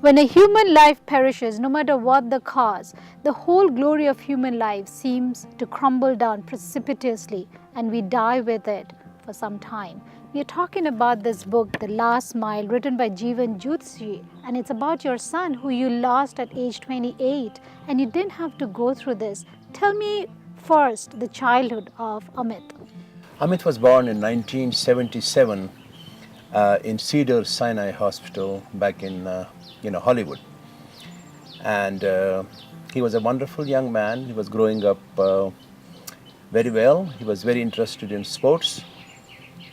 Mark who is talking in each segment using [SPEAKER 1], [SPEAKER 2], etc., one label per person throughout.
[SPEAKER 1] When a human life perishes, no matter what the cause, the whole glory of human life seems to crumble down precipitously and we die with it for some time. We are talking about this book, The Last Mile, written by Zutshi, and it's about your son who you lost at age 28, and you didn't have to go through this. Tell me first the childhood of Amit.
[SPEAKER 2] Amit was born in 1977 in Cedar Sinai Hospital back in Hollywood, and he was a wonderful young man. He was growing up very well. He was very interested in sports,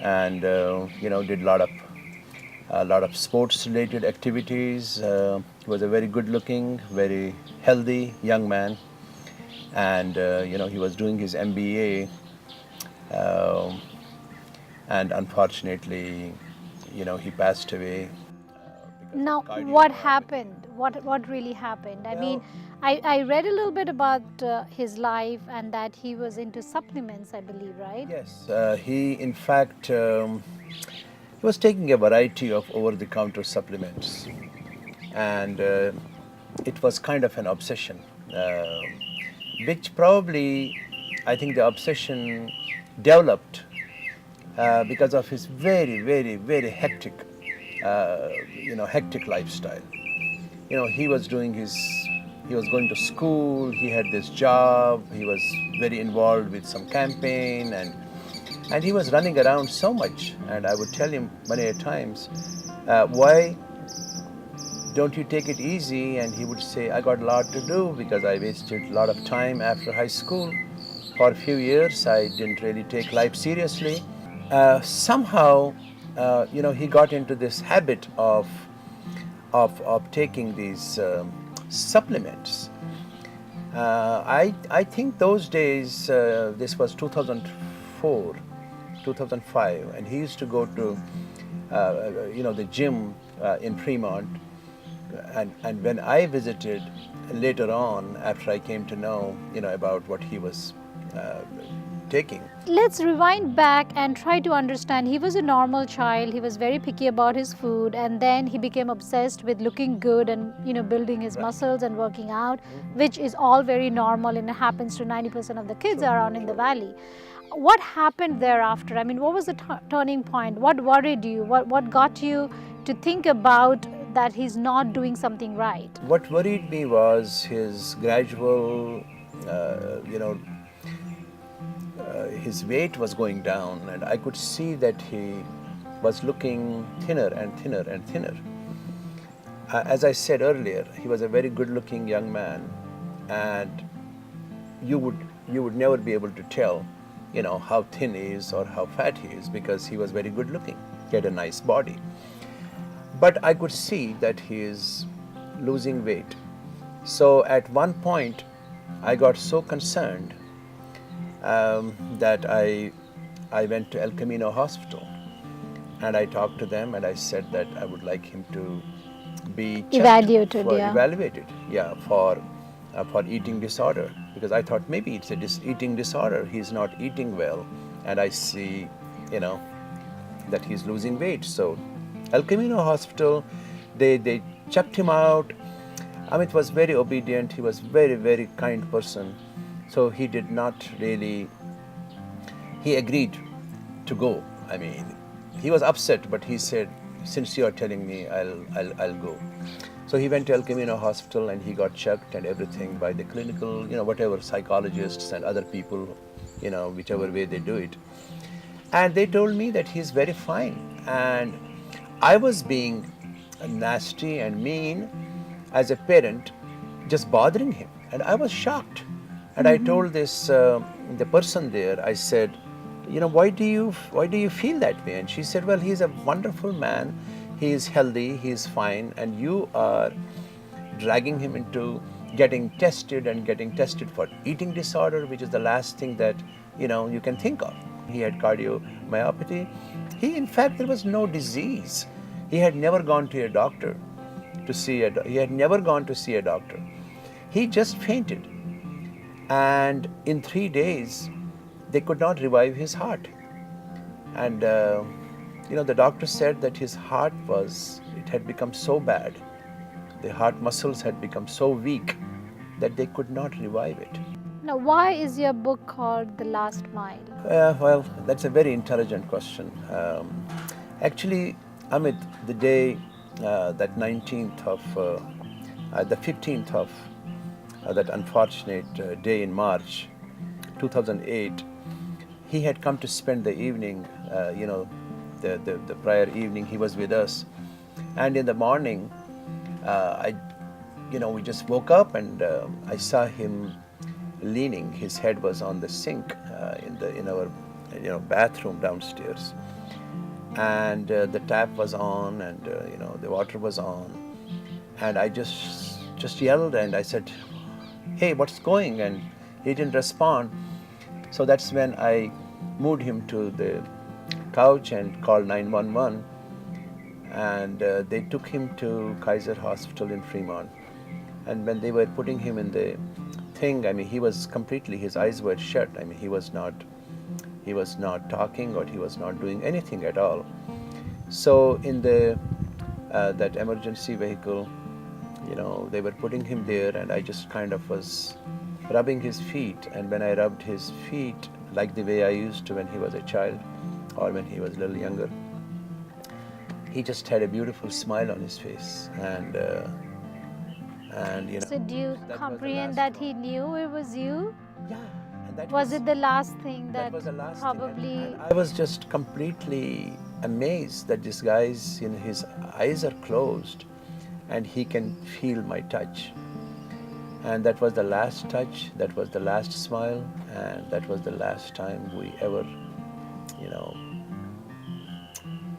[SPEAKER 2] and did a lot of sports related activities. He was a very good looking, very healthy young man, and he was doing his MBA, and unfortunately he passed away because
[SPEAKER 1] Now,
[SPEAKER 2] of cardiac.
[SPEAKER 1] what happened? What really happened? I mean, I read a little bit about his life and that he was into supplements, I believe, right?
[SPEAKER 2] Yes, he in fact he was taking a variety of over-the-counter supplements, and it was kind of an obsession, which probably I think the obsession developed because of his very, very, very hectic, hectic lifestyle. He was he was going to school, he had this job, he was very involved with some campaign, and he was running around so much. And I would tell him many a times, why don't you take it easy? And he would say, I got a lot to do because I wasted a lot of time after high school. For a few years, I didn't really take life seriously. Somehow, he got into this habit of taking these supplements. I think those days, this was 2004, 2005, and he used to go to the gym in Fremont. And when I visited later on, after I came to know about what he was taking.
[SPEAKER 1] Let's rewind back and try to understand. He was a normal child. He was very picky about his food, and then he became obsessed with looking good and building his muscles and working out, which is all very normal, and it happens to 90% of the kids around in the valley. What happened thereafter? I mean, what was the turning point? What worried you? What got you to think about that he's not doing something right?
[SPEAKER 2] What worried me was his gradual, his weight was going down, and I could see that he was looking thinner and thinner and thinner. As I said earlier, he was a very good-looking young man, and you would never be able to tell, how thin he is or how fat he is, because he was very good-looking. He had a nice body. But I could see that he is losing weight. So at one point, I got so concerned that I went to El Camino Hospital, and I talked to them, and I said that I would like him to be
[SPEAKER 1] Evaluated,
[SPEAKER 2] evaluated, for eating disorder, because I thought maybe it's a eating disorder. He's not eating well, and I see, that he's losing weight. So El Camino Hospital, they checked him out. Amit was very obedient. He was very, very kind person. So he did not really, he agreed to go. I mean, he was upset, but he said, since you are telling me, I'll go. So he went to El Camino Hospital, and he got checked and everything by the clinical, whatever psychologists and other people, whichever way they do it. And they told me that he's very fine. And I was being nasty and mean as a parent, just bothering him. And I was shocked. And I told this the person there, I said, why do you feel that way? And she said, well, he's a wonderful man. He is healthy. He is fine. And you are dragging him into getting tested for eating disorder, which is the last thing that you can think of. He had cardiomyopathy. In fact, there was no disease. He had never gone to a doctor he had never gone to see a doctor. He just fainted. And in 3 days, they could not revive his heart. And, the doctor said that his heart had become so bad the heart muscles had become so weak that they could not revive it.
[SPEAKER 1] Now, why is your book called The Last Mile?
[SPEAKER 2] Well, that's a very intelligent question. Actually, Amit, the day that 19th of, the 15th of that unfortunate day in March 2008, he had come to spend the evening, the prior evening he was with us. And in the morning, we just woke up and I saw him leaning. His head was on the sink in our bathroom downstairs, and the tap was on, and the water was on, and I just yelled and I said, "Hey, what's going?" And he didn't respond. So that's when I moved him to the couch and called 911, and they took him to Kaiser Hospital in Fremont. And when they were putting him in the thing, I mean, he was completely, his eyes were shut. I mean, he was not talking, or he was not doing anything at all. So in the that emergency vehicle, they were putting him there, and I just kind of was rubbing his feet. And when I rubbed his feet, like the way I used to when he was a child, or when he was a little younger, he just had a beautiful smile on his face, and
[SPEAKER 1] So, do you
[SPEAKER 2] that
[SPEAKER 1] comprehend
[SPEAKER 2] was the
[SPEAKER 1] that
[SPEAKER 2] last
[SPEAKER 1] he knew it was you?
[SPEAKER 2] Yeah, and that
[SPEAKER 1] Was it the last thing that
[SPEAKER 2] was the last
[SPEAKER 1] probably?
[SPEAKER 2] thing. And I was just completely amazed that this guy's, his eyes are closed, and he can feel my touch. And that was the last touch. That was the last smile, and that was the last time we ever,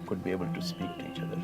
[SPEAKER 2] could be able to speak to each other.